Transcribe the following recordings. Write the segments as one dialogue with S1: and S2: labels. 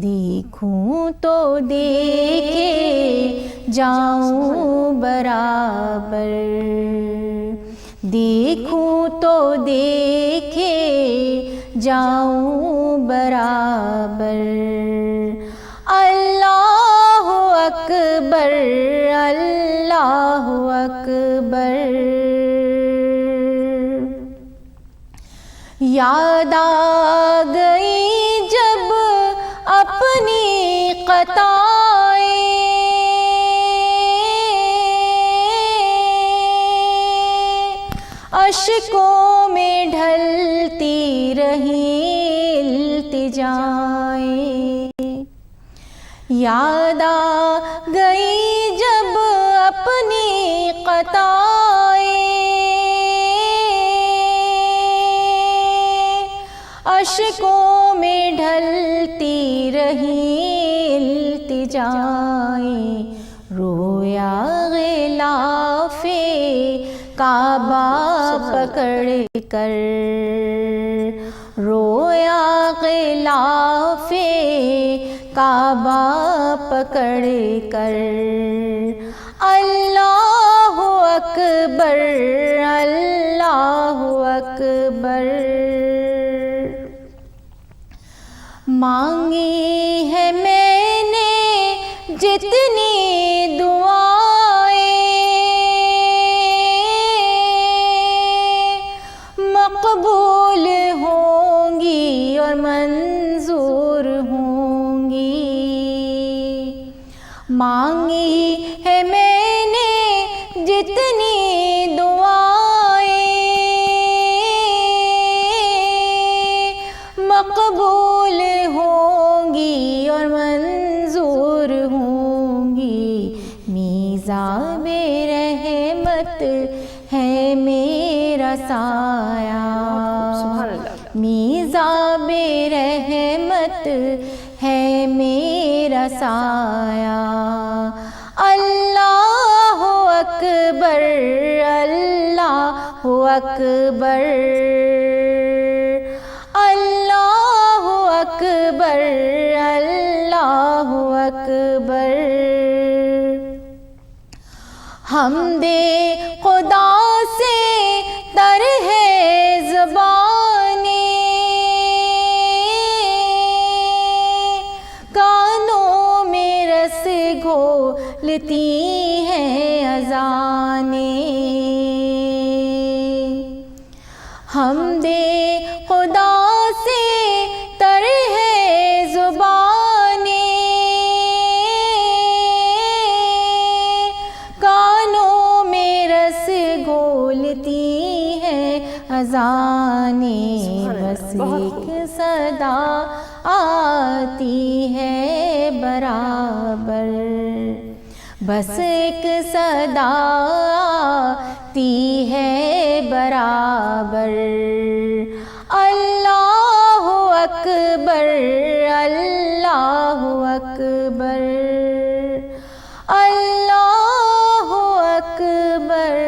S1: دیکھوں تو دیکھے جاؤں برابر، دیکھوں تو دیکھے جاؤں برابر، اللہ اکبر اللہ اکبر۔ یاد آ گئی جب اپنی خطائیں، اشکوں میں ڈھلتی رہیں التجائیں، یاد آ گئی جب اپنی خطائیں، اشکوں میں ڈھلتی رہیں التجائیں، رویا غلاف کعبہ پکڑ کر، رویا غلاف کعبہ پکڑ کر، اللہ اکبر اللہ اکبر۔ مانگی ہے میں نے جتنی دعائیں، مقبول ہوں گی اور منظور ہوں گی، مانگی ہے میں نے جتنی دعائیں، مقبول ہوں گی اور منظور ہوں گی، میزاب رحمت ہے میرا سایہ، میزاب رحمت ہے میرا سایہ، اللہ اکبر اللہ اکبر، اللہ اکبر اللہ اکبر۔ حمد خدا سے تر ہے زبانیں، کانوں میں رس گھولتی ہیں اذانیں، حمد خدا سے تر ہے زبانیں، کانوں میں رس گھولتی ہیں اذانیں، بس ایک صدا آتی ہے برابر، بس ایک صدا آتی ہے برابر، اللہ اکبر اللہ اکبر، اللہ اکبر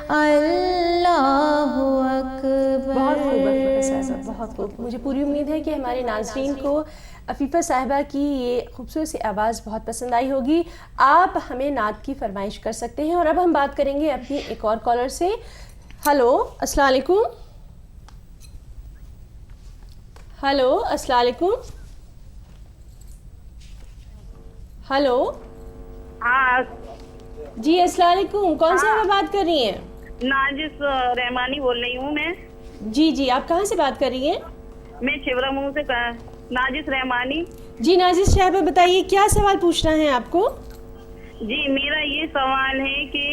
S1: اللہ اکبر۔
S2: بہت خوب عفیفہ صاحبہ، بہت خوب۔ مجھے پوری امید ہے کہ ہمارے ناظرین کو عفیفہ صاحبہ کی یہ خوبصورت سی آواز بہت پسند آئی ہوگی۔ آپ ہمیں نعت کی فرمائش کر سکتے ہیں، اور اب ہم بات کریں گے اپنی ایک اور کالر سے۔ ہلو السلام علیکم۔ ہلو السلام علیکم۔ ہلو
S3: ہاں
S2: جی السلام علیکم، کون سے آپ بات کر رہی ہیں؟
S3: ناجس رحمانی بول رہی ہوں میں۔
S2: جی آپ کہاں سے بات کر رہی ہیں؟
S3: میں چھبرا منہ سے ناجس رحمانی۔
S2: جی ناجس صاحبہ بتائیے کیا سوال پوچھنا ہے آپ کو؟
S3: جی میرا یہ سوال ہے کہ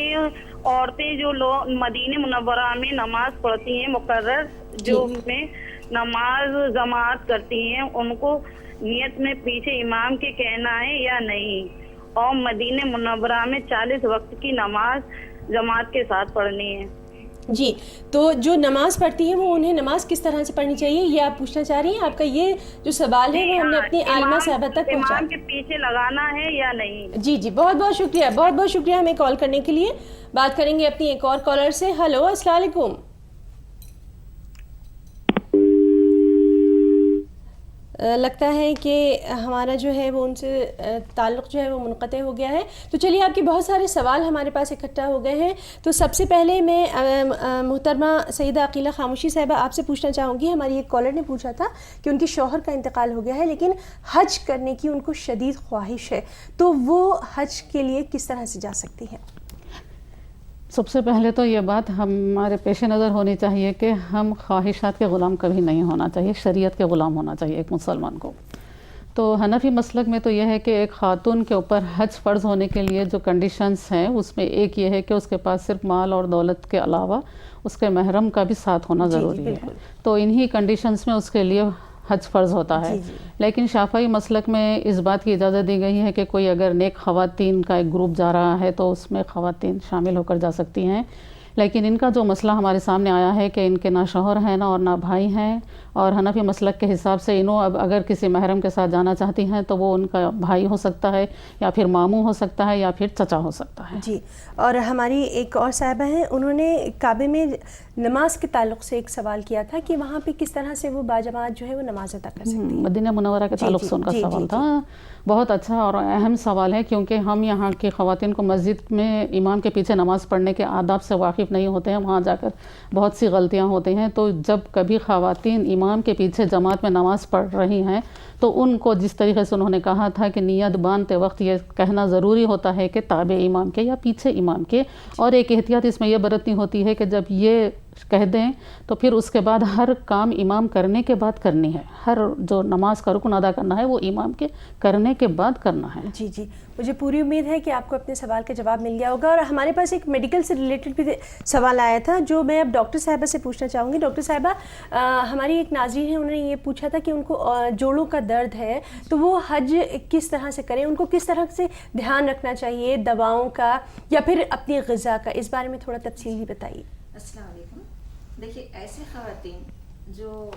S3: عورتیں جو لوگ مدینہ منورہ میں نماز پڑھتی ہیں مقرر جو میں نماز جماعت کرتی ہیں، ان کو نیت میں پیچھے امام کے کہنا ہے یا نہیں، اور مدینہ منورہ میں 40 وقت کی نماز جماعت کے ساتھ پڑھنی ہے؟
S2: جی تو جو نماز پڑھتی ہیں وہ انہیں نماز کس طرح سے پڑھنی چاہیے یہ آپ پوچھنا چاہ رہی ہیں؟ آپ کا یہ جو سوال ہے وہ ہم نے اپنی عالمہ صاحبہ تک پہنچا۔
S3: امام کے پیچھے لگانا ہے یا نہیں؟
S2: جی بہت بہت شکریہ، بہت بہت شکریہ ہمیں کال کرنے کے لیے۔ بات کریں گے اپنی ایک اور کالر سے۔ ہلو السلام علیکم۔ لگتا ہے کہ ہمارا جو ہے وہ ان سے تعلق جو ہے وہ منقطع ہو گیا ہے. تو چلیے آپ کے بہت سارے سوال ہمارے پاس اکٹھا ہو گئے ہیں. تو سب سے پہلے میں محترمہ سیدہ عقیلہ خاموشی صاحبہ آپ سے پوچھنا چاہوں گی. ہماری ایک کالر نے پوچھا تھا کہ ان کے شوہر کا انتقال ہو گیا ہے لیکن حج کرنے کی ان کو شدید خواہش ہے, تو وہ حج کے لیے کس طرح سے جا سکتی ہیں؟
S4: سب سے پہلے تو یہ بات ہمارے پیش نظر ہونی چاہیے کہ ہم خواہشات کے غلام کبھی نہیں ہونا چاہیے, شریعت کے غلام ہونا چاہیے ایک مسلمان کو. تو حنفی مسلک میں تو یہ ہے کہ ایک خاتون کے اوپر حج فرض ہونے کے لیے جو کنڈیشنز ہیں اس میں ایک یہ ہے کہ اس کے پاس صرف مال اور دولت کے علاوہ اس کے محرم کا بھی ساتھ ہونا ضروری ہے. تو انہی کنڈیشنز میں اس کے لیے حج فرض ہوتا ہے. لیکن شافعی مسلک میں اس بات کی اجازت دی گئی ہے کہ کوئی اگر نیک خواتین کا ایک گروپ جا رہا ہے تو اس میں خواتین شامل ہو کر جا سکتی ہیں. لیکن ان کا جو مسئلہ ہمارے سامنے آیا ہے کہ ان کے نہ شوہر ہیں نہ اور نہ بھائی ہیں, اور حنفی مسلک کے حساب سے انہوں اب اگر کسی محرم کے ساتھ جانا چاہتی ہیں تو وہ ان کا بھائی ہو سکتا ہے یا پھر ماموں ہو سکتا ہے یا پھر چچا ہو سکتا ہے.
S2: جی, اور ہماری ایک اور صاحبہ ہیں, انہوں نے کعبے میں نماز کے تعلق سے ایک سوال کیا تھا کہ وہاں پہ کس طرح سے وہ باجماعت جو ہے وہ نماز ادا کر سکتی ہیں.
S4: مدینہ منورہ کے تعلق سے ان کا سوال تھا. بہت اچھا اور اہم سوال ہے, کیونکہ ہم یہاں کی خواتین کو مسجد میں امام کے پیچھے نماز پڑھنے کے آداب سے واقف نہیں ہوتے ہیں, وہاں جا کر بہت سی غلطیاں ہوتی ہیں. تو جب کبھی خواتین امام کے پیچھے جماعت میں نماز پڑھ رہی ہیں تو ان کو جس طریقے سے انہوں نے کہا تھا کہ نیت باندھتے وقت یہ کہنا ضروری ہوتا ہے کہ تابع امام کے یا پیچھے امام کے, اور ایک احتیاط اس میں یہ برتنی ہوتی ہے کہ جب یہ کہہ دیں تو پھر اس کے بعد ہر کام امام کرنے کے بعد کرنی ہے. ہر جو نماز کا رکن ادا کرنا ہے وہ امام کے کرنے کے بعد کرنا ہے.
S2: جی جی, مجھے پوری امید ہے کہ آپ کو اپنے سوال کا جواب مل گیا ہوگا. اور ہمارے پاس ایک میڈیکل سے ریلیٹڈ بھی سوال آیا تھا جو میں اب ڈاکٹر صاحبہ سے پوچھنا چاہوں گی. ڈاکٹر صاحبہ, ہماری ایک ناظرین ہے, انہوں نے یہ پوچھا تھا کہ ان کو جوڑوں کا درد ہے تو وہ حج کس طرح سے کریں, ان کو کس طرح سے دھیان رکھنا چاہیے, دواؤں کا یا پھر اپنی غذا کا, اس بارے میں تھوڑا تفصیلی بتائیے.
S5: السلام علیکم. دیکھیے, ایسے خواتین جو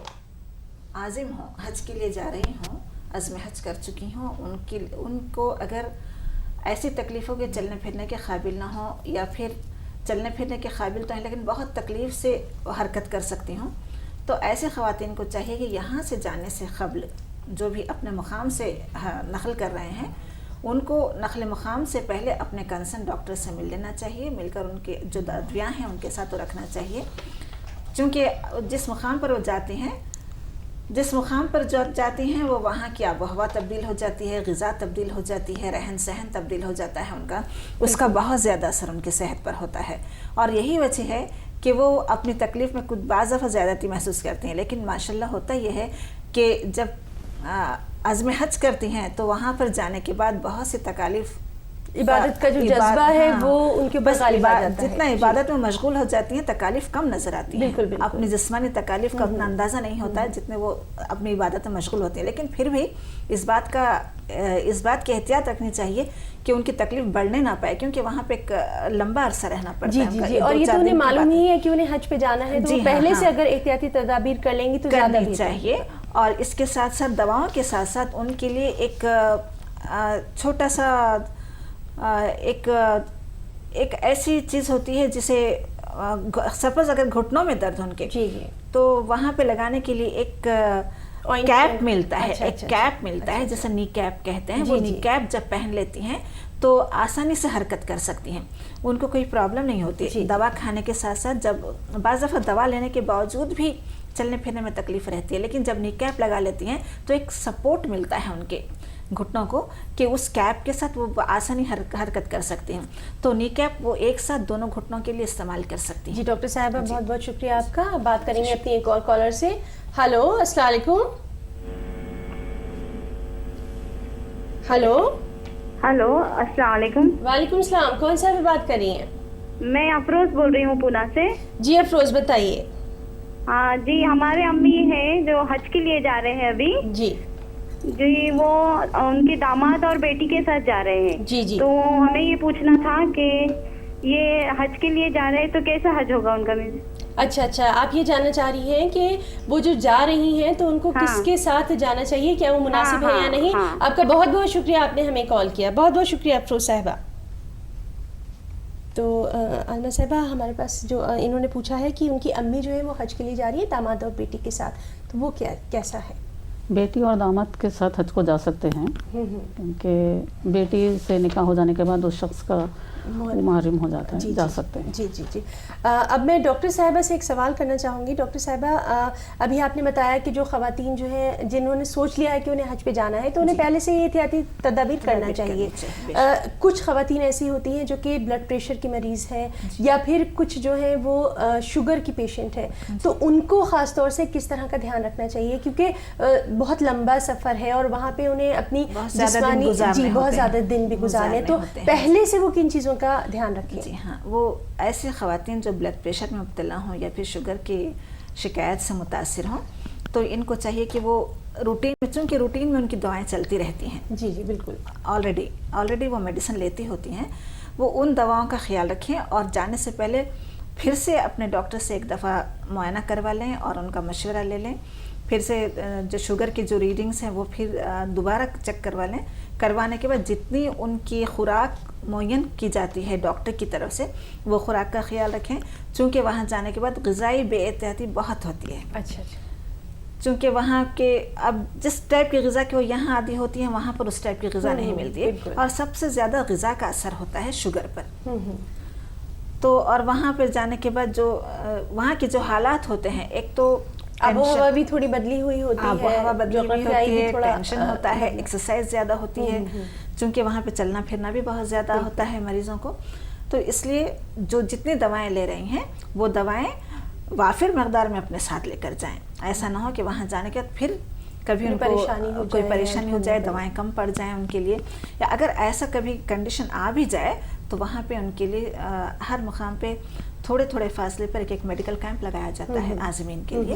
S5: عازم ہوں, حج کے لیے جا رہی ہوں, عزم حج کر چکی ہوں, ان کو اگر ایسی تکلیفوں کے چلنے پھرنے کے قابل نہ ہوں یا پھر چلنے پھرنے کے قابل تو ہیں لیکن بہت تکلیف سے حرکت کر سکتی ہوں, تو ایسے خواتین کو چاہیے کہ یہاں سے جانے سے قبل جو بھی اپنے مقام سے نقل کر رہے ہیں ان کو نقل مقام سے پہلے اپنے کنسرن ڈاکٹر سے مل لینا چاہیے, مل کر ان کے جو ادویاں ہیں ان کے ساتھ رکھنا چاہیے. چونکہ جس مقام پر وہ جاتے ہیں, جس مقام پر جو جاتی ہیں وہ وہاں کی آب و ہوا تبدیل ہو جاتی ہے, غذا تبدیل ہو جاتی ہے, رہن سہن تبدیل ہو جاتا ہے ان کا, اس کا بہت زیادہ اثر ان کی صحت پر ہوتا ہے. اور یہی وجہ ہے کہ وہ اپنی تکلیف میں کچھ بعض دفعہ زیادتی محسوس کرتی ہیں. لیکن ماشاءاللہ ہوتا یہ ہے کہ جب عزم حج کرتی ہیں تو وہاں پر جانے کے بعد بہت سی تکالیف,
S2: عبادت کا جو جذبہ ہے وہ ان کے بس
S5: جتنا عبادت میں مشغول ہو جاتی ہیں تکالیف کم نظر آتی ہیں. اپنی جسمانی تکالیف کا اتنا اندازہ نہیں ہوتا ہے جتنے وہ اپنی عبادت میں مشغول ہوتی ہیں. لیکن پھر بھی اس بات کی احتیاط رکھنی چاہیے کہ ان کی تکلیف بڑھنے نہ پائے, کیونکہ وہاں پہ ایک لمبا عرصہ رہنا پڑتا ہے.
S2: جی جی, اور یہ تو انہیں معلوم ہی ہے کہ انہیں حج پہ جانا ہے, تو پہلے سے اگر احتیاطی تدابیر کر لیں گی تو زیادہ
S5: کرنی چاہیے. اور اس کے ساتھ ساتھ دواؤں کے ساتھ ساتھ ان کے لیے ایک چھوٹا سا ایک ایسی چیز ہوتی ہے جسے سپوز اگر گھٹنوں میں درد ان کے, تو وہاں پہ لگانے کے لیے ایک کیپ ملتا ہے, ایک کیپ ملتا ہے جسے نی کیپ کہتے ہیں. وہ نی کیپ جب پہن لیتی ہیں تو آسانی سے حرکت کر سکتی ہیں, ان کو کوئی پرابلم نہیں ہوتی. دوا کھانے کے ساتھ ساتھ جب بعض دفعہ دوا لینے کے باوجود بھی چلنے پھرنے میں تکلیف رہتی ہے, لیکن جب نی کیپ لگا لیتی ہیں تو ایک سپورٹ ملتا ہے ان کے گھٹنوں کو کہ اس کیپ کے ساتھ وہ آسانی حرکت کر سکتے ہیں. تو نی کیپ وہ ایک ساتھ دونوں گھٹنوں کے لیے استعمال کر سکتی ہیں.
S2: جی ڈاکٹر صاحبہ, بہت بہت شکریہ آپ کا. بات کریں گے اپنی ایک اور کالر سے. ہلو, السلام علیکم. ہلو
S6: السلام علیکم.
S2: وعلیکم السلام. کون صاحب بات کر رہی ہیں؟
S6: میں افروز بول رہی ہوں پونا سے.
S2: جی افروز, بتائیے.
S6: ہاں جی, ہمارے امی ہیں جو حج کے لیے جا رہے ہیں ابھی. جی وہ ان کے داماد اور بیٹی کے ساتھ جا رہے ہیں.
S2: جی
S6: تو ہمیں یہ پوچھنا تھا کہ یہ حج کے لیے جا رہے ہیں تو کیسا حج ہوگا ان کا؟
S2: اچھا, آپ یہ جاننا چاہ رہی ہیں کہ وہ جو جا رہی ہیں تو ان کو کس کے ساتھ جانا چاہیے, کیا وہ مناسب ہے یا نہیں. آپ کا بہت بہت شکریہ, آپ نے ہمیں کال کیا. بہت بہت شکریہ افروز صاحبہ. تو عالمہ صاحبہ, ہمارے پاس جو انہوں نے پوچھا ہے کہ ان کی امی جو ہے وہ حج کے لیے جا رہی ہے داماد اور بیٹی کے ساتھ, تو وہ کیسا ہے؟
S4: بیٹی اور داماد کے ساتھ حج کو جا سکتے ہیں، کیونکہ بیٹی سے نکاح ہو جانے کے بعد اس شخص کا محرم ہو جاتا ہے، جا سکتے ہیں۔
S2: جی جی جی۔ اب میں ڈاکٹر صاحبہ سے ایک سوال کرنا چاہوں گی۔ ڈاکٹر صاحبہ، ابھی آپ نے بتایا کہ جو خواتین جو ہیں جنہوں نے سوچ لیا ہے کہ انہیں حج پہ جانا ہے تو انہیں پہلے سے یہ احتیاطی تدابیر کرنا چاہیے۔ کچھ خواتین ایسی ہوتی ہیں جو کہ بلڈ پریشر کی مریض ہیں یا پھر کچھ جو ہیں وہ شوگر کی پیشنٹ ہے، تو ان کو خاص طور سے کس طرح کا دھیان رکھنا چاہیے؟ کیونکہ بہت لمبا سفر ہے اور وہاں پہ انہیں اپنی جسمانی بہت زیادہ دن بھی گزارنے، تو پہلے سے وہ کن چیزوں کا دھیان رکھیں؟
S5: جی ہاں، وہ ایسی خواتین جو بلڈ پریشر میں مبتلا ہوں یا پھر شوگر کی شکایت سے متاثر ہوں، تو ان کو چاہیے کہ وہ روٹین میں، چونکہ روٹین میں ان کی دعائیں چلتی رہتی ہیں،
S2: جی جی بالکل،
S5: آلریڈی وہ میڈیسن لیتی ہوتی ہیں، وہ ان دواؤں کا خیال رکھیں اور جانے سے پہلے پھر سے اپنے ڈاکٹر سے ایک دفعہ معائنہ کروا لیں اور ان کا مشورہ لے لیں، پھر سے جو شوگر کی جو ریڈنگز ہیں وہ پھر دوبارہ چیک کروا لیں۔ کروانے کے بعد جتنی ان کی خوراک معین کی جاتی ہے ڈاکٹر کی طرف سے، وہ خوراک کا خیال رکھیں، چونکہ وہاں جانے کے بعد غذائی بے احتیاطی بہت ہوتی ہے۔
S2: اچھا،
S5: چونکہ وہاں کے اب جس ٹائپ کی غذا کی وہ یہاں عادی ہوتی ہے، وہاں پر اس ٹائپ کی غذا نہیں ملتی ہے، اور سب سے زیادہ غذا کا اثر ہوتا ہے شوگر پر۔ تو اور وہاں پہ جانے کے بعد جو وہاں کے جو حالات ہوتے ہیں، ایک تو
S2: آب و ہوا بھی تھوڑی بدلی ہوئی ہوتی ہے،
S5: آب و ہوا بدلی ہوئی ہوتی ہے، ٹینشن ہوتا ہے، ایکسرسائز زیادہ ہوتی ہے، چونکہ وہاں پہ چلنا پھرنا بھی بہت زیادہ ہوتا ہے مریضوں کو، تو اس لیے جو جتنی دوائیں لے رہی ہیں وہ دوائیں وافر مقدار میں اپنے ساتھ لے کر جائیں۔ ایسا نہ ہو کہ وہاں جانے کے بعد پھر کبھی ان کو کوئی پریشانی ہو جائے، دوائیں کم پڑ جائیں ان کے لیے، یا اگر ایسا کبھی کنڈیشن آ بھی جائے تو وہاں پہ ان کے لیے ہر مقام پہ تھوڑے تھوڑے فاصلے پر ایک میڈیکل کیمپ لگایا جاتا ہے عازمین کے لیے،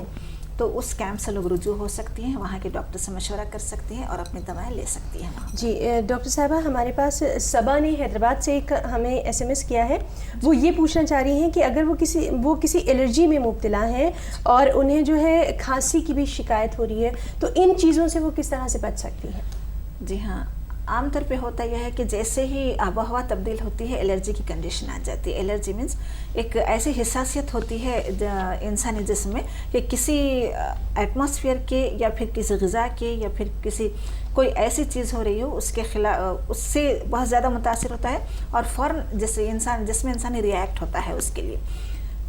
S5: تو اس کیمپ سے لوگ رجوع ہو سکتی ہیں، وہاں کے ڈاکٹر سے مشورہ کر سکتی ہیں اور اپنی دوائیں لے سکتی ہیں۔
S2: جی ڈاکٹر صاحبہ، ہمارے پاس صبا نے حیدرآباد سے ایک ہمیں SMS کیا ہے، وہ یہ پوچھنا چاہ رہی ہیں کہ اگر وہ کسی الرجی میں مبتلا ہیں اور انہیں جو ہے کھانسی کی بھی شکایت ہو رہی ہے، تو ان چیزوں سے وہ کس طرح سے بچ سکتی ہیں؟
S5: جی ہاں، عام طور پہ ہوتا یہ ہے کہ جیسے ہی آب و ہوا تبدیل ہوتی ہے الرجی کی کنڈیشن آ جاتی ہے۔ الرجی مینس ایک ایسی حساسیت ہوتی ہے انسانی جسم میں کہ کسی ایٹماسفیئر کے یا پھر کسی غذا کے یا پھر کسی کوئی ایسی چیز ہو رہی ہو، اس کے خلاف اس سے بہت زیادہ متاثر ہوتا ہے اور فوراً جس میں انسانی ریئیکٹ ہوتا ہے اس کے لیے،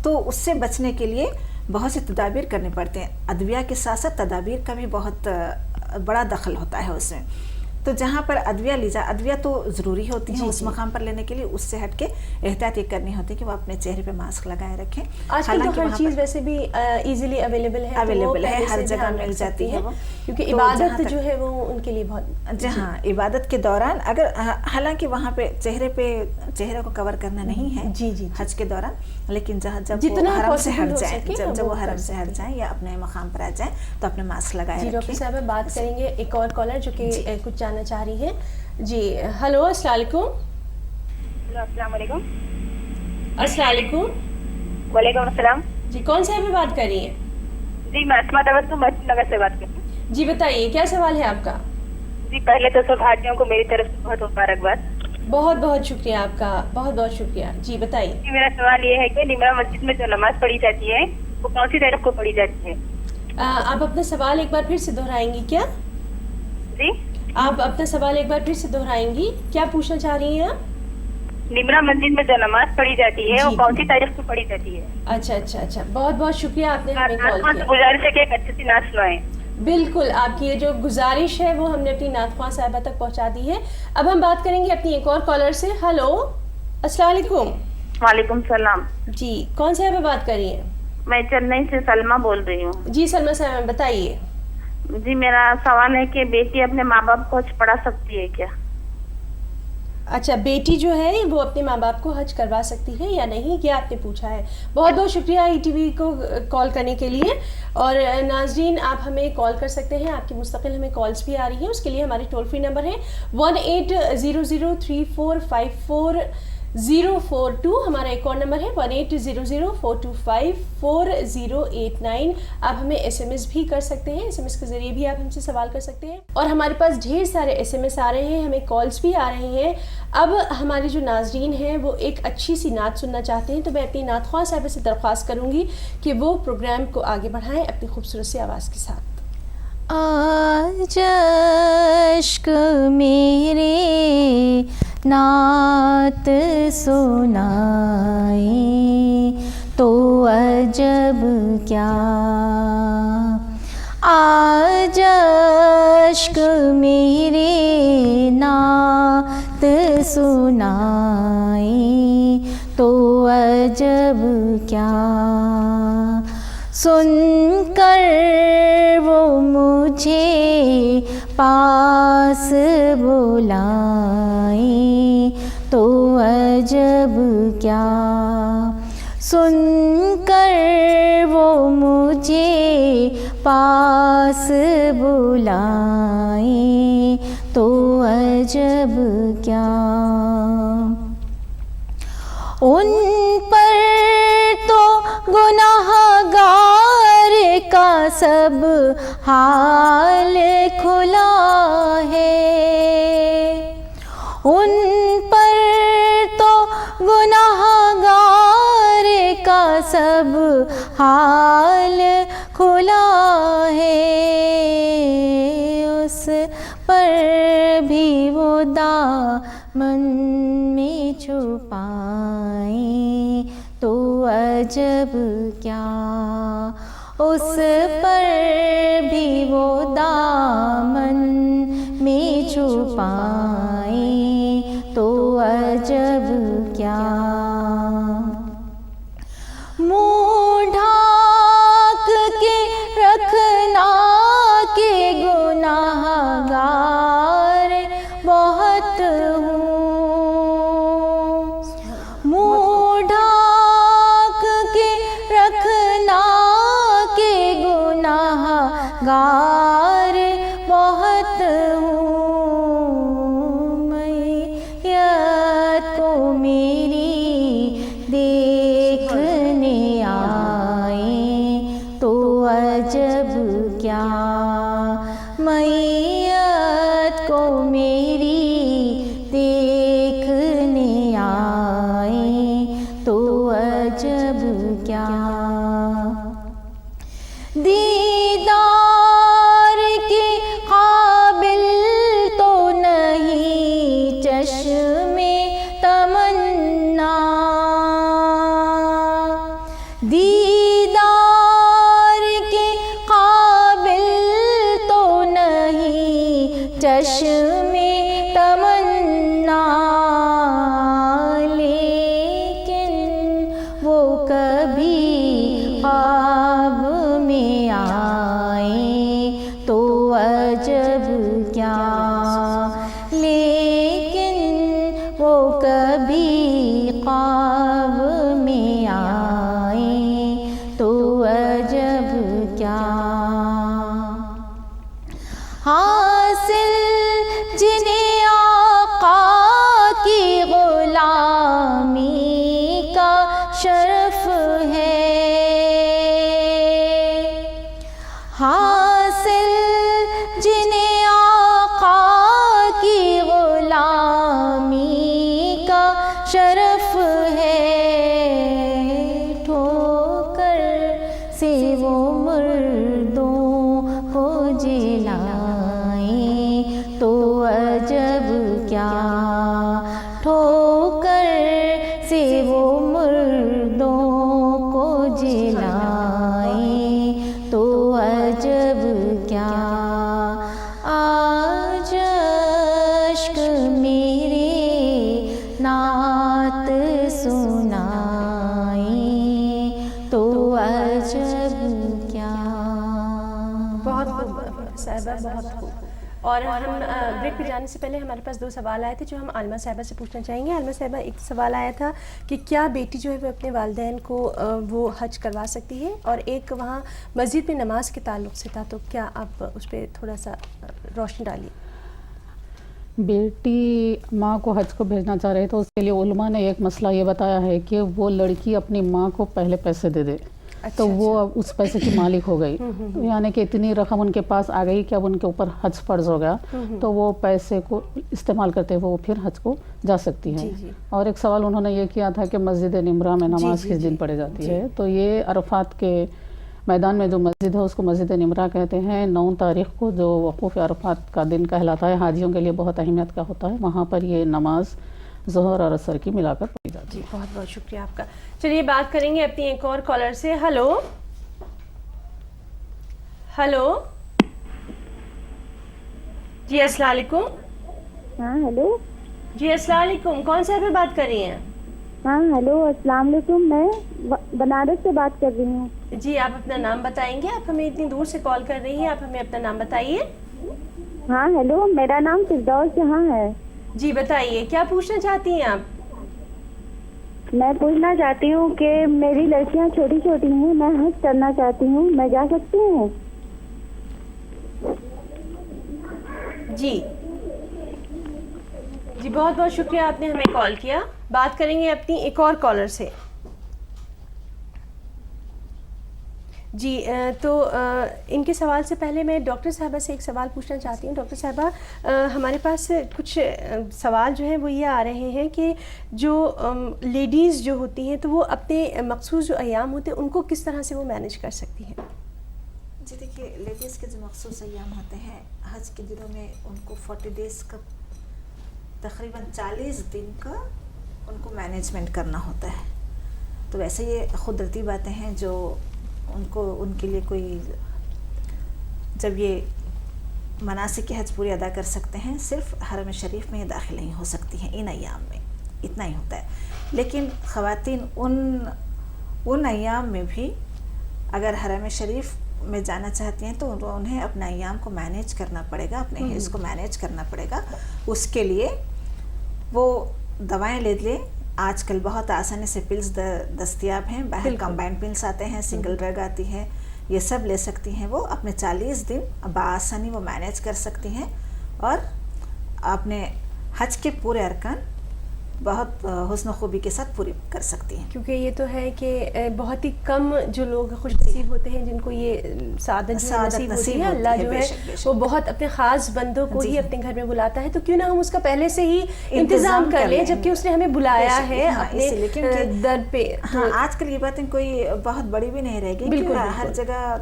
S5: تو اس سے بچنے کے لیے بہت سی تدابیر کرنی پڑتے ہیں۔ ادویہ کے ساتھ ساتھ تدابیر کا بھی بہت بڑا دخل ہوتا ہے اس میں، تو جہاں پر ادویہ لی جائے، ادویہ تو ضروری ہوتی ہیں اس مقام پر لینے کے لیے، اس سے ہٹ کے احتیاط یہ کرنی ہوتی ہے کہ وہ اپنے چہرے پہ ماسک لگائے رکھیں۔
S2: آج کل تو ہر چیز ویسے بھی ایزیلی اویلیبل ہے،
S5: ہر جگہ مل جاتی ہے وہ،
S2: کیونکہ عبادت جو ہے وہ ان کے لیے بہت،
S5: جی ہاں، عبادت کے دوران اگر حالانکہ وہاں پہ چہرے کو کور کرنا نہیں ہے
S2: جی جی
S5: حج کے دوران، لیکن جب وہ حرم سے ہٹ جائیں، جب وہ حرم سے ہٹ جائیں یا اپنے مقام پر آ جائیں تو اپنے ماسک لگائے رکھیں۔
S2: ڈاکٹر صاحب بات کریں گے ایک اور کالر جو کہ کچھ جاننا چاہ رہی ہیں۔ جی ہلو، السلام علیکم۔
S6: السلام علیکم۔
S2: السلام علیکم۔
S6: وعلیکم السلام۔
S2: جی کون صاحب بات کر رہی ہیں؟
S6: جی میں اسما تبسم مسجد نگر سے بات کر رہی ہوں۔
S2: جی بتائیے کیا سوال ہے آپ کا؟
S6: جی پہلے تو سب حاجیوں کو میری طرف سے بہت مبارکباد۔
S2: بہت بہت شکریہ آپ کا، بہت بہت شکریہ۔ جی بتائیے۔
S6: جی میرا سوال یہ ہے کہ نمرا مسجد میں جو نماز پڑھی جاتی ہے وہ کون سی طرف کو پڑھی جاتی ہے؟
S2: آپ اپنا سوال ایک بار پھر سے دہرائیں گی کیا؟
S6: جی
S2: آپ اپنا سوال ایک بار پھر سے دہرائیں گی، کیا پوچھنا چاہ رہی ہیں آپ؟
S6: نمرا مسجد میں جو نماز پڑھی جاتی ہے وہ کون سی تاریخ کو پڑھی جاتی ہے؟
S2: اچھا، بہت بہت شکریہ آپ نے ہمیں کال کیا۔
S6: گزارش ہے کہ ایک اچھی سی نعت سنائیں۔
S2: بالکل، آپ کی یہ جو گزارش ہے وہ ہم نے اپنی نعت خواں صاحبہ تک پہنچا دی ہے۔ اب ہم بات کریں گے اپنی ایک اور کالر سے۔ ہلو، السلام علیکم۔
S6: وعلیکم السلام۔
S2: جی کون صاحبہ بات کر رہی ہیں؟
S6: میں چنئی سے سلمہ بول رہی ہوں۔
S2: جی سلمہ صاحبہ بتائیے۔
S6: جی میرا سوال ہے کہ بیٹی اپنے ماں باپ کو حج پڑھا سکتی ہے کیا؟
S2: اچھا، بیٹی جو ہے وہ اپنے ماں باپ کو حج کروا سکتی ہے یا نہیں، یہ آپ نے پوچھا ہے۔ بہت بہت شکریہ ETV کو کال کرنے کے لیے۔ اور ناظرین آپ ہمیں کال کر سکتے ہیں، آپ کی مستقل ہمیں کالز بھی آ رہی ہیں، اس کے لیے ہمارے ٹول فری نمبر ہے 180034544042، ہمارا ایک اور نمبر ہے 180042544089۔ آپ ہمیں SMS بھی کر سکتے ہیں، SMS کے ذریعے بھی آپ ہم سے سوال کر سکتے ہیں، اور ہمارے پاس ڈھیر سارے SMS آ رہے ہیں، ہمیں کالز بھی آ رہے ہیں۔ اب ہمارے جو ناظرین ہیں وہ ایک اچھی سی نعت سننا چاہتے ہیں، تو میں اپنی نعت خواں صاحبہ سے درخواست کروں گی کہ وہ پروگرام کو آگے بڑھائیں اپنی خوبصورت سی آواز کے ساتھ۔
S1: آج اشک میرے نعت سنائیں تو عجب کیا، آج اشک میرے نعت سنائیں تو عجب کیا، سن کر وہ مجھے پاس بلائیں تو عجب کیا، سن کر وہ مجھے پاس بلائیں تو عجب کیا، ان پر تو گناہ گار کا سب حال کھلا ہے، ان پر تو گناہ گار کا سب حال کھلا ہے، اس پر بھی وہ دامن میں چھپائیں تو عجب کیا، اس پر بھی وہ دامن میں چھپائیں تو عجب کیا، منہ ڈھانک کے رکھنا کہ گناہ گار بہت ہوں، منہ ڈھانک کے رکھنا کہ گناہ گار بہت ہوں، میت کو میری دیکھنے آئیں تو عجب کیا، میت کو میری دیکھنے آئیں تو عجب کیا، دیدار کے قابل تو نہیں چشم تمنا، دیدار کے قابل تو نہیں چشم تمنا، لیکن وہ کبھی خواب میں آئیں تو عجب کیا، لیکن وہ کبھی خواب میں آئیں تو عجب کیا، حاصل جنہیں آقا کی غلامی کا شرف ہے، حاصل جنہیں آقا کی غلامی کا شرف ہے، ٹھوکر سے وہ مردوں کو جلائیں تو عجب کیا، ٹھوکر سے وہ مردوں کو جلائیں تو عجب کیا، آج اشک میرے نعت سنائیں تو عجب کیا۔
S2: بہت خوب صاحبہ، بہت خوب۔ اور ہم بریک پہ جانے سے پہلے ہمارے پاس 2 سوال آئے تھے جو ہم عالمہ صاحبہ سے پوچھنا چاہیں گے۔ عالمہ صاحبہ، ایک سوال آیا تھا کہ کیا بیٹی جو ہے وہ اپنے والدین کو وہ حج کروا سکتی ہے، اور ایک وہاں مسجد میں نماز کے تعلق سے تھا، تو کیا آپ اس پہ تھوڑا سا روشنی ڈالیے؟
S4: بیٹی ماں کو حج کو بھیجنا چاہ رہے تو اس کے لیے علماء نے ایک مسئلہ یہ بتایا ہے کہ وہ لڑکی اپنی ماں کو پہلے پیسے دے دے تو وہ اب اس پیسے کی مالک ہو گئی، یعنی کہ اتنی رقم ان کے پاس آ گئی کہ اب ان کے اوپر حج فرض ہو گیا، تو وہ پیسے کو استعمال کرتے ہوئے وہ پھر حج کو جا سکتی ہے۔ اور ایک سوال انہوں نے یہ کیا تھا کہ مسجد نمرہ میں نماز کس دن پڑھی جاتی ہے، تو یہ عرفات کے میدان میں جو مسجد ہے اس کو مسجد نمرہ کہتے ہیں. 9 تاریخ کو جو وقوف عرفات کا دن کہلاتا ہے، حاجیوں کے لیے بہت اہمیت کا ہوتا ہے، وہاں پر یہ نماز ظہر اور عصر کی ملا کر پڑھی جاتی ہے.
S2: جی بہت بہت شکریہ آپ کا. چلیے بات کریں گے اپنی ایک اور کالر سے. ہلو ہلو جی السلام علیکم.
S7: ہاں ہیلو.
S2: جی السلام علیکم، کون صاحب پہ بات کر رہی ہیں؟
S7: ہاں ہیلو السلام علیکم، میں بنارس سے بات کر رہی ہوں.
S2: جی آپ اپنا نام بتائیں گے؟ آپ ہمیں اتنی دور سے کال کر رہی ہیں، آپ ہمیں اپنا نام بتائیے.
S7: ہاں ہیلو، میرا نام فردوس جہاں ہے.
S2: جی بتائیے کیا پوچھنا چاہتی ہیں آپ؟
S7: میں پوچھنا چاہتی ہوں کہ میری لڑکیاں چھوٹی چھوٹی ہیں، میں حج کرنا چاہتی ہوں، میں جا سکتی ہوں؟
S2: جی جی بہت بہت شکریہ آپ نے ہمیں کال کیا. بات کریں گے اپنی ایک اور کالر سے. جی تو ان کے سوال سے پہلے میں ڈاکٹر صاحبہ سے ایک سوال پوچھنا چاہتی ہوں. ڈاکٹر صاحبہ ہمارے پاس کچھ سوال جو ہیں وہ یہ آ رہے ہیں کہ جو لیڈیز جو ہوتی ہیں تو وہ اپنے مخصوص جو ایام ہوتے ہیں ان کو کس طرح سے وہ مینیج کر سکتی ہیں؟
S5: جی دیکھیے، لیڈیز کے جو مخصوص ایام ہوتے ہیں حج کے دنوں میں ان کو 40 ڈیز کا تقریباً 40 دن کا ان کو مینجمنٹ کرنا ہوتا ہے. تو ویسے یہ قدرتی باتیں ہیں جو ان کے لیے کوئی جب یہ مناسک حج پوری ادا کر سکتے ہیں، صرف حرم شریف میں یہ داخل نہیں ہو سکتی ہیں ان ایام میں، اتنا ہی ہوتا ہے. لیکن خواتین ان ایام میں بھی اگر حرم شریف میں جانا چاہتی ہیں تو انہیں اپنا ایام کو مینیج کرنا پڑے گا، اپنے حج کو مینیج کرنا پڑے گا. اس کے لیے وہ دوائیں لے لیں. آج کل بہت آسانی سے پلز دستیاب ہیں، باہر کمبائنڈ پلز آتے ہیں، سنگل ڈرگ آتی ہے، یہ سب لے سکتی ہیں. وہ اپنے 40 دن بآسانی وہ مینیج کر سکتی ہیں اور اپنے حج کے پورے ارکان بہت حسن و خوبی کے ساتھ پوری کر سکتی ہیں.
S2: کیونکہ یہ تو ہے کہ بہت ہی کم جو لوگ خوش نصیب ہوتے ہیں جن کو یہ سعادت جو نصیب ہوتی ہے. اللہ جو ہے وہ بہت اپنے خاص بندوں کو ہی اپنے گھر میں بلاتا ہے. تو کیوں نہ ہم اس کا پہلے سے ہی انتظام کر لیں جبکہ اس نے ہمیں بلایا ہے اپنے در پہ.
S5: ہاں آج کل یہ باتیں کوئی بہت بڑی بھی نہیں رہے گی. بالکل ہر جگہ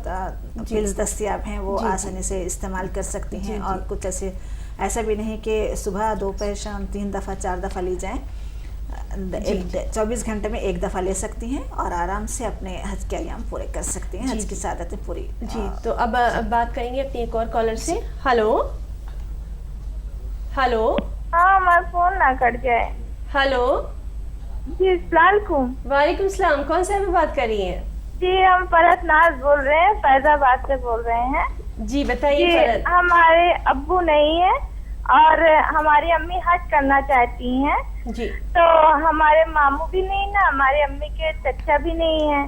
S5: پلز دستیاب ہیں، وہ آسانی سے استعمال کر سکتی ہیں. اور کچھ ایسا بھی نہیں کہ صبح دوپہر شام 3 دفعہ 4 دفعہ لی جائیں. 24 گھنٹے میں 1 دفعہ لے سکتی ہیں اور آرام سے اپنے حج کے ایام پورے کر سکتی ہیں، حج کی سعادتیں پوری.
S2: جی تو اب بات کریں گے اپنی ایک اور کالر سے. Hello hello.
S7: ہاں میں فون نہ کٹ جائے.
S2: ہلو
S7: جی السلام علیکم.
S2: وعلیکم السلام. کون سے بات کر رہی ہیں؟
S7: جی ہم فرحت ناز بول رہے ہیں، فیض آباد سے بول رہے ہیں.
S2: جی بتائیے.
S7: جی ہمارے ابو نہیں ہیں اور ہماری امی حج کرنا چاہتی ہیں.
S2: جی
S7: تو ہمارے ماموں بھی نہیں نا، ہماری امی کے چچا بھی نہیں ہیں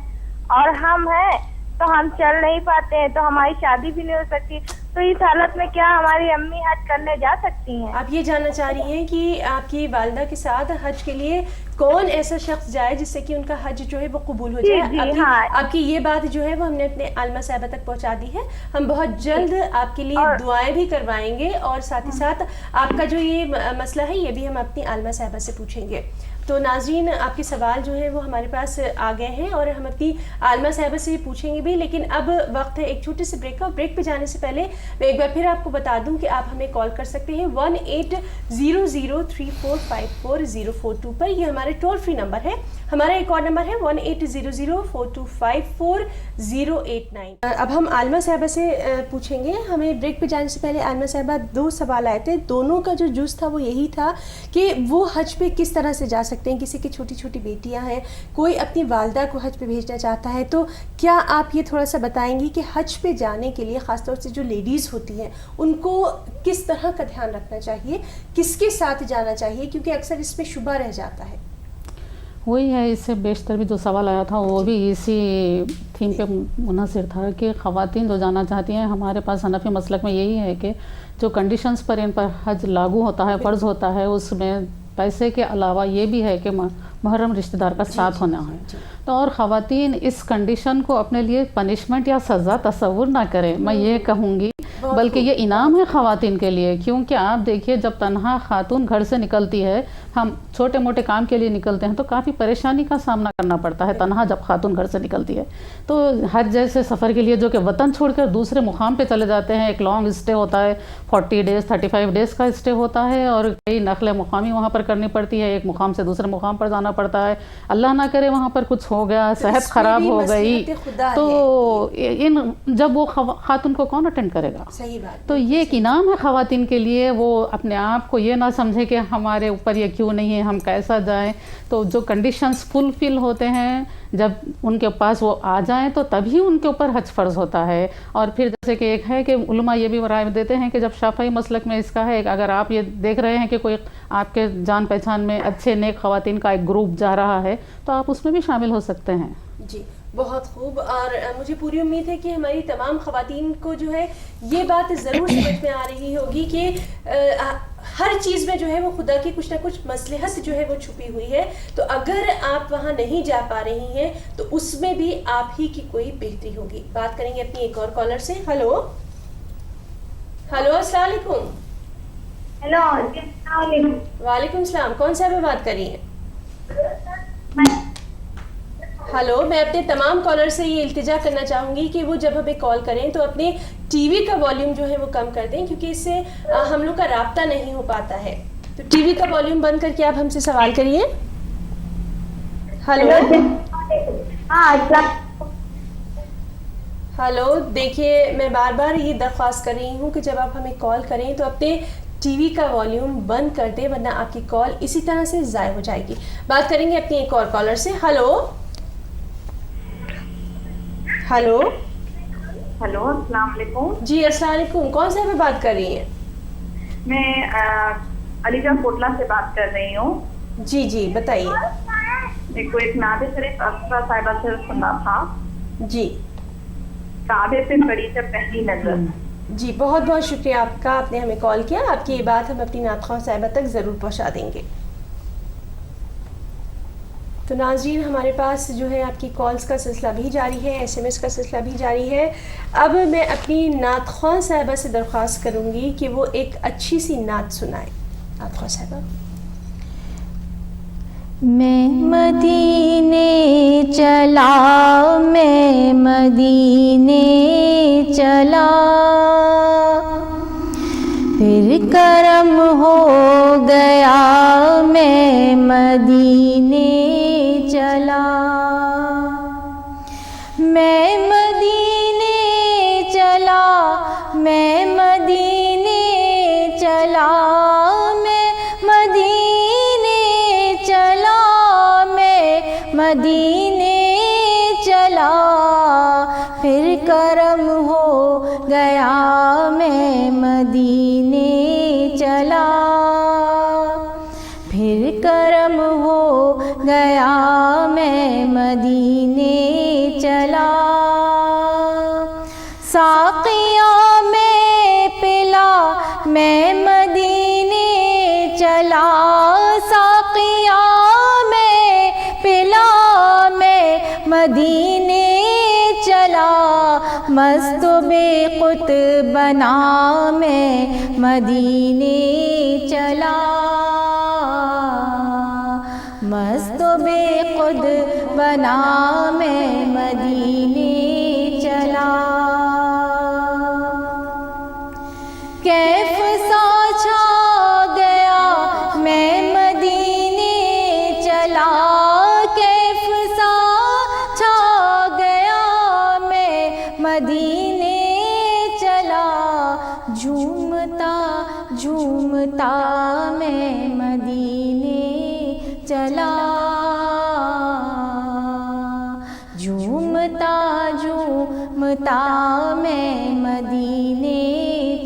S7: اور ہم ہیں تو ہم چل نہیں پاتے ہیں، تو ہماری شادی بھی نہیں ہو سکتی. تو اس حالت میں کیا ہماری امی حج کرنے جا سکتی ہیں؟
S2: آپ یہ جاننا چاہ رہی ہیں کہ آپ کی والدہ کے ساتھ حج کے لیے کون ایسا شخص جائے جس سے کہ ان کا حج جو ہے وہ قبول ہو جائے؟ آپ کی یہ بات جو ہے وہ ہم نے اپنے عالمہ صاحبہ تک پہنچا دی ہے. ہم بہت جلد آپ کے لیے دعائیں بھی کروائیں گے اور ساتھ ہی ساتھ آپ کا جو یہ مسئلہ ہے یہ بھی ہم اپنی عالمہ صاحبہ سے پوچھیں گے. تو ناظرین آپ کے سوال جو ہیں وہ ہمارے پاس آ گئے ہیں اور ہم اپنی عالمہ صاحبہ سے پوچھیں گے بھی. لیکن اب وقت ہے ایک چھوٹے سے بریک کا. بریک پہ جانے سے پہلے میں ایک بار پھر آپ کو بتا دوں کہ آپ ہمیں کال کر سکتے ہیں 1800345404 پر. یہ ہمارے ٹول فری نمبر ہے. ہمارا ایک اور نمبر ہے 180042548089. اب ہم عالمہ صاحبہ سے پوچھیں گے. ہمیں بریک پہ جانے سے پہلے عالمہ صاحبہ 2 سوال آئے تھے. دونوں کا جو جز تھا وہ یہی تھا کہ وہ حج پہ کس طرح سے جا سکتے ہیں. کسی کی چھوٹی چھوٹی بیٹیاں ہیں، کوئی اپنی والدہ کو حج پہ بھیجنا چاہتا ہے. تو کیا آپ یہ تھوڑا سا بتائیں گی کہ حج پہ جانے کے لیے خاص طور سے جو لیڈیز ہوتی ہیں ان کو کس طرح کا دھیان رکھنا چاہیے، کس کے ساتھ جانا چاہیے؟ کیونکہ اکثر اس میں شبہ رہ جاتا ہے.
S4: وہی ہے، اس سے بیشتر بھی جو سوال آیا تھا وہ بھی اسی تھیم پہ منحصر تھا کہ خواتین جو جانا چاہتی ہیں، ہمارے پاس حنفی مسلک میں یہی ہے کہ جو کنڈیشنز پر ان پر حج لاگو ہوتا ہے، فرض ہوتا ہے، اس میں پیسے کے علاوہ یہ بھی ہے کہ محرم رشتہ دار کا ساتھ ہونا ہے. تو اور خواتین اس کنڈیشن کو اپنے لیے پنشمنٹ یا سزا تصور نہ کریں. میں یہ کہوں گی بلکہ یہ انعام ہے خواتین کے لیے. کیونکہ آپ دیکھیے جب تنہا خاتون گھر سے نکلتی ہے, ہم چھوٹے موٹے کام کے لیے نکلتے ہیں تو کافی پریشانی کا سامنا کرنا پڑتا ہے تنہا جب خاتون گھر سے نکلتی ہے. تو حج جیسے سفر کے لیے جو کہ وطن چھوڑ کر دوسرے مقام پہ چلے جاتے ہیں, ایک لانگ اسٹے ہوتا ہے, 40 ڈیز 35 ڈیز کا اسٹے ہوتا ہے, اور کئی نقل مقامی وہاں پر کرنی پڑتی ہے, ایک مقام سے دوسرے مقام پر جانا پڑتا ہے. اللہ نہ کرے وہاں پر کچھ ہو گیا, صحت خراب ہو گئی, تو جب وہ خاتون کو کون اٹینڈ کرے گا؟
S2: صحیح بات.
S4: تو یہ ایک انعام ہے خواتین کے لیے. وہ اپنے آپ کو یہ نہ سمجھے کہ ہمارے اوپر یہ کیوں نہیں ہے, ہم کیسا جائیں. تو جو کنڈیشنز فلفل ہوتے ہیں جب ان کے پاس وہ آ جائیں تو تبھی ان کے اوپر حج فرض ہوتا ہے. اور پھر جیسے کہ ایک ہے کہ علماء یہ بھی رائے دیتے ہیں کہ جب شافعی مسلک میں اس کا ہے, اگر آپ یہ دیکھ رہے ہیں کہ کوئی آپ کے جان پہچان میں اچھے نیک خواتین کا ایک گروپ جا رہا ہے تو آپ اس میں بھی شامل ہو سکتے ہیں.
S2: جی بہت خوب. اور مجھے پوری امید ہے کہ ہماری تمام خواتین کو جو ہے یہ بات ضرور سمجھ میں آ رہی ہوگی کہ ہر چیز میں جو ہے وہ خدا کی کچھ نہ کچھ مصلحت جو ہے وہ چھپی ہوئی ہے. تو اگر آپ وہاں نہیں جا پا رہی ہیں تو اس میں بھی آپ ہی کی کوئی بہتری ہوگی. بات کریں گے اپنی ایک اور کالر سے. ہلو السلام علیکم.
S7: ہیلو السلام علیکم.
S2: وعلیکم السلام. کون صاحب بات کر رہی ہیں؟ ہلو, میں اپنے تمام کالر سے یہ التجا کرنا چاہوں گی کہ وہ جب ہمیں کال کریں تو اپنے ٹی وی کا والیوم جو ہے وہ کم کر دیں, کیونکہ اس سے ہم لوگ کا رابطہ نہیں ہو پاتا ہے. تو ٹی وی کا والیوم بند کر کے آپ ہم سے سوال کریے. ہلو ہلو, دیکھیے میں بار بار یہ درخواست کر رہی ہوں کہ جب آپ ہمیں کال کریں تو اپنے ٹی وی کا والیوم بند کر دیں, ورنہ آپ کی کال اسی طرح سے ضائع ہو جائے گی. بات کریں گے اپنی ایک اور کالر سے. ہلو
S8: السلام علیکم.
S2: جی السلام علیکم. کون سے میں بات کر رہی ہیں؟
S8: میں علی گڑھ کوٹلہ سے بات کر رہی ہوں.
S2: جی بتائیے.
S8: میرے کو ایک نعت شریف افسرہ صاحبہ سے سننا تھا.
S2: جی
S8: کعبے پہ پڑی جب پہلی نظر.
S2: جی بہت بہت شکریہ آپ کا, آپ نے ہمیں کال کیا. آپ کی یہ بات ہم اپنی نعت خواہ صاحبہ تک ضرور پہنچا دیں گے. تو ناظرین, ہمارے پاس جو ہے آپ کی کالز کا سلسلہ بھی جاری ہے, ایس ایم ایس کا سلسلہ بھی جاری ہے. اب میں اپنی نعت خواہ صاحبہ سے درخواست کروں گی کہ وہ ایک اچھی سی نعت سنائے. نعت خواہ صاحبہ.
S1: میں مدینے چلا, میں مدینے چلا, پھر کرم ہو گیا, میں مدینے چلا. میں مدینے چلا, میں مدینے چلا, میں مدینے چلا, میں مدینے چلا, پھر کرم ہو گیا, میں مدینے چلا, پھر کرم ہو گیا, میں مدینے چلا. ساقیا میں پلا, میں مدینے چلا, ساقیا میں پلا, میں مدینے چلا, مست و بے قط بنا, میں مدینے چلا, مست و بے خود بنا, میں مدینے چلا. کیف سا چھا گیا, میں مدینے چلا, کیف سا چھا گیا, میں مدینے چلا, جھومتا جھومتا, میں مدینے چلا, جھومتا جھومتا, میں مدینے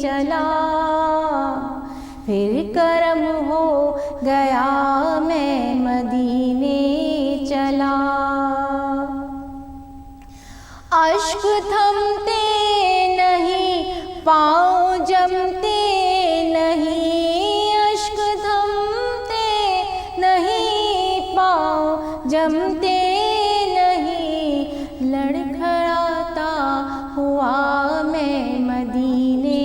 S1: چلا, پھر کرم ہو گیا, میں مدینے چلا. اشک تھمتے نہیں, پاؤں جمتے نہیں, اشک تھمتے نہیں, پاؤں جمتے نہیں, لڑکھڑاتا ہوا, میں مدینے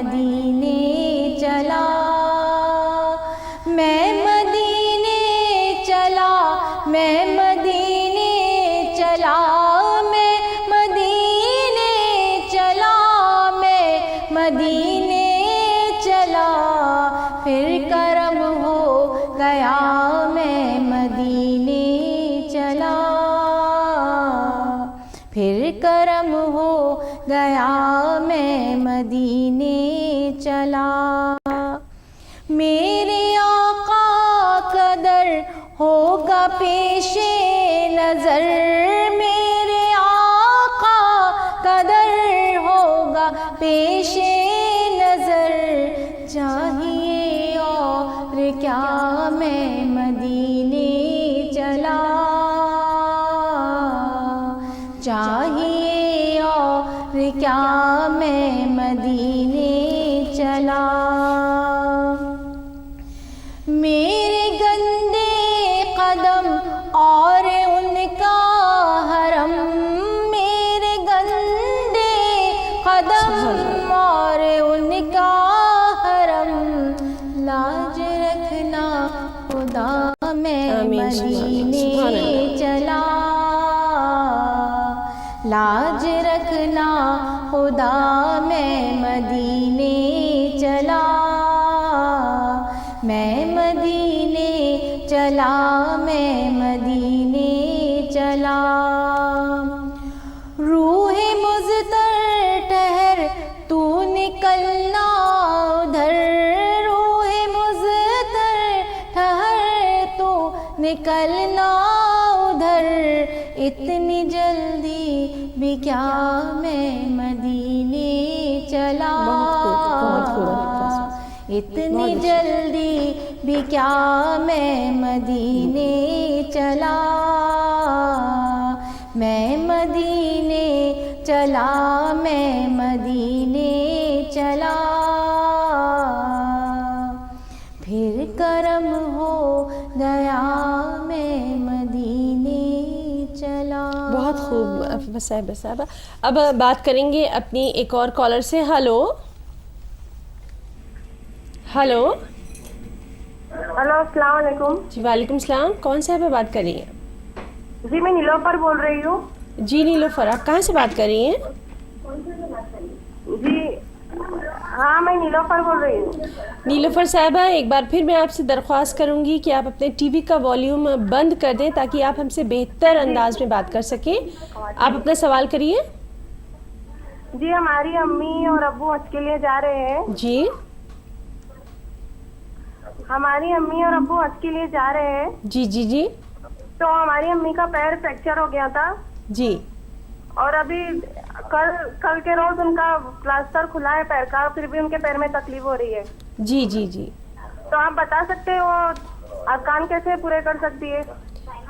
S1: مدینے چلا، میں مدینے چلا، میں مدینے چلا، میں مدینے چلا، میں مدینے چلا، پھر کرم ہو گیا میں مدینے چلا، پھر کرم ہو گیا میں مدینے چلا، میرے آقا قدر ہوگا پیش نظر، میرے آقا قدر ہوگا پیش نظر، چاہیے اور کیا میں مدینے چلا، چاہیے اور کیا میں مدینے چلا، میرے گندے قدم اور ان کا حرم، میرے گندے قدم اور ان کا حرم، لاج رکھنا خدا میں مدینے چلا، لاج رکھنا خدا میں مدینے چلا، میں مدینے چلا، میں مدینے چلا، روح مضطر ٹھہر تو نکلنا ادھر، روح مضطر ٹھہر تو نکلنا ادھر، اتنی جلدی بھی کیا میں مدینے چلا، اتنی جلدی بھی کیا میں مدینے چلا، میں مدینے چلا، میں مدینے چلا، پھر کرم ہو گیا میں مدینے چلا۔
S2: بہت خوب عفیفہ صاحبہ۔ اب بات کریں گے اپنی ایک اور کالر سے۔ ہلو ہلو
S7: ہلو، السلام علیکم۔
S2: جی وعلیکم السلام، کون صاحبہ بات کر رہی ہیں؟
S7: جی میں نیلوفر بول رہی ہوں۔
S2: جی نیلوفر، آپ کہاں سے بات کر رہی ہیں؟
S7: جی ہاں میں نیلوفر بول رہی ہوں۔
S2: نیلوفر صاحبہ، ایک بار پھر میں آپ سے درخواست کروں گی کہ آپ اپنے ٹی وی کا والیوم بند کر دیں تاکہ آپ ہم سے بہتر انداز میں بات کر سکیں۔ آپ اپنا سوال کریے۔
S7: جی ہماری امی اور ابو حج کے لیے جا رہے ہیں۔
S2: جی
S7: ہماری امی اور ابو حج کے لیے جا رہے ہیں۔
S2: جی جی جی
S7: تو ہماری امی کا پیر فریکچر ہو گیا تھا
S2: جی
S7: اور ابھی کل کے روز ان کا پلاسٹر کھلا ہے پیر کا، پھر بھی ان کے پیر میں تکلیف ہو رہی ہے۔
S2: جی جی جی
S7: تو آپ بتا سکتے ہیں وہ ارکان کیسے پورے کر سکتی ہے؟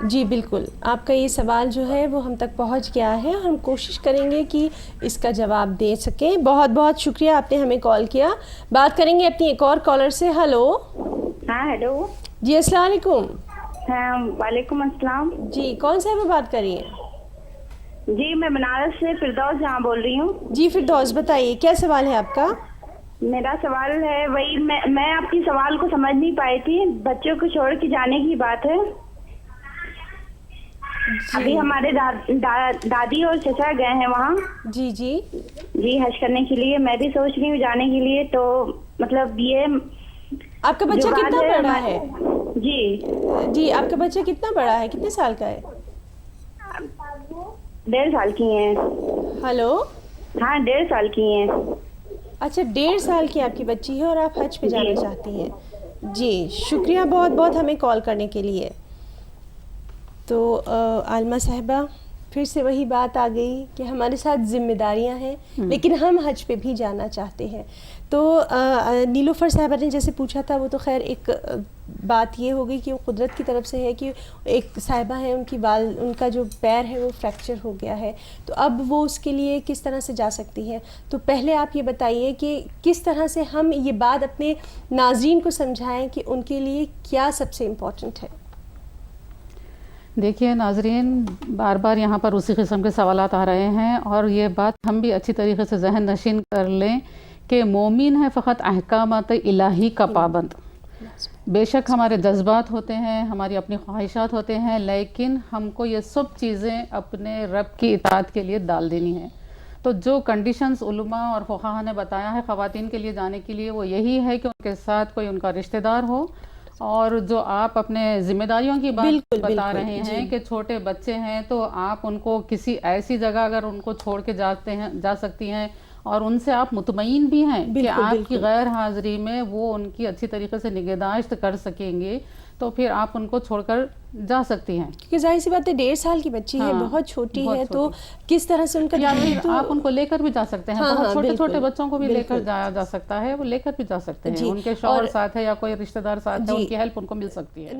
S2: جی بالکل، آپ کا یہ سوال جو ہے وہ ہم تک پہنچ گیا ہے، ہم کوشش کریں گے کہ اس کا جواب دے سکیں۔ بہت بہت شکریہ آپ نے ہمیں کال کیا۔ بات کریں گے اپنی ایک اور کالر سے۔ ہلو
S6: ہاں ہیلو،
S2: جی السلام علیکم۔
S6: ہاں وعلیکم السلام۔
S2: جی کون صاحبہ بات کر رہی ہیں؟
S6: جی میں بنارس سے فردوس جہاں بول رہی ہوں۔
S2: جی فردوس بتائیے کیا سوال ہے آپ کا؟
S6: میرا سوال ہے وہی، میں آپ کی سوال کو سمجھ نہیں پائی تھی، بچوں کو چھوڑ کے جانے کی بات ہے۔ ابھی ہمارے دادی اور چچا گئے ہیں وہاں
S2: جی جی
S6: جی حج کرنے کے لیے، میں بھی سوچ رہی ہوں جانے کے لیے، تو مطلب یہ
S2: آپ کا بچہ کتنا بڑا ہے؟
S6: جی
S2: جی آپ کا بچہ کتنا بڑا ہے، کتنے سال کا ہے؟
S6: 1.5 سال کی ہیں۔
S2: ہلو
S6: ہاں 1.5 سال کی ہیں۔
S2: اچھا 1.5 سال کی آپ کی بچی ہے اور آپ حج پہ جانا چاہتی ہیں۔ جی شکریہ بہت بہت ہمیں کال کرنے کے لیے۔ تو عالمہ صاحبہ پھر سے وہی بات آ گئی کہ ہمارے ساتھ ذمہ داریاں ہیں لیکن ہم حج پہ بھی جانا چاہتے ہیں۔ تو نیلوفر صاحبہ نے جیسے پوچھا تھا وہ تو خیر ایک بات یہ ہو گئی کہ وہ قدرت کی طرف سے ہے کہ ایک صاحبہ ہے ان کا جو پیر ہے وہ فریکچر ہو گیا ہے، تو اب وہ اس کے لیے کس طرح سے جا سکتی ہے۔ تو پہلے آپ یہ بتائیے کہ کس طرح سے ہم یہ بات اپنے ناظرین کو سمجھائیں کہ ان کے لیے کیا سب سے امپورٹنٹ ہے۔
S4: دیکھیے ناظرین، بار بار یہاں پر اسی قسم کے سوالات آ رہے ہیں اور یہ بات ہم بھی اچھی طریقے سے ذہن نشین کر لیں کہ مومن ہے فقط احکامات الہی کا پابند. بے شک ہمارے جذبات ہوتے ہیں, ہماری اپنی خواہشات ہوتے ہیں, لیکن ہم کو یہ سب چیزیں اپنے رب کی اطاعت کے لیے ڈال دینی ہیں. تو جو کنڈیشنز علماء اور فقہا نے بتایا ہے خواتین کے لیے جانے کے لیے, وہ یہی ہے کہ ان کے ساتھ کوئی ان کا رشتہ دار ہو, اور جو آپ اپنے ذمہ داریوں کی بات بتا رہے ہیں کہ چھوٹے بچے ہیں تو آپ ان کو کسی ایسی جگہ اگر ان کو چھوڑ کے جا سکتی ہیں اور ان سے آپ مطمئن بھی ہیں کہ آپ کی غیر حاضری میں وہ ان کی اچھی طریقے سے نگہداشت کر سکیں گے, تو پھر آپ ان کو چھوڑ کر جا سکتی ہیں.
S2: کیونکہ ظاہر سی بات ہے 1.5 سال کی بچی ہے, بہت چھوٹی ہے, تو کس طرح سے ان کا
S4: یا پھر آپ ان کو لے کر بھی جا سکتے ہیں. بہت چھوٹے چھوٹے بچوں کو بھی لے کر جایا جا سکتا ہے, وہ لے کر بھی جا سکتے ہیں. ان کے شوہر ساتھ ہے یا کوئی رشتہ دار ساتھ ہے, ان کی ہیلپ ان کو مل سکتی ہے.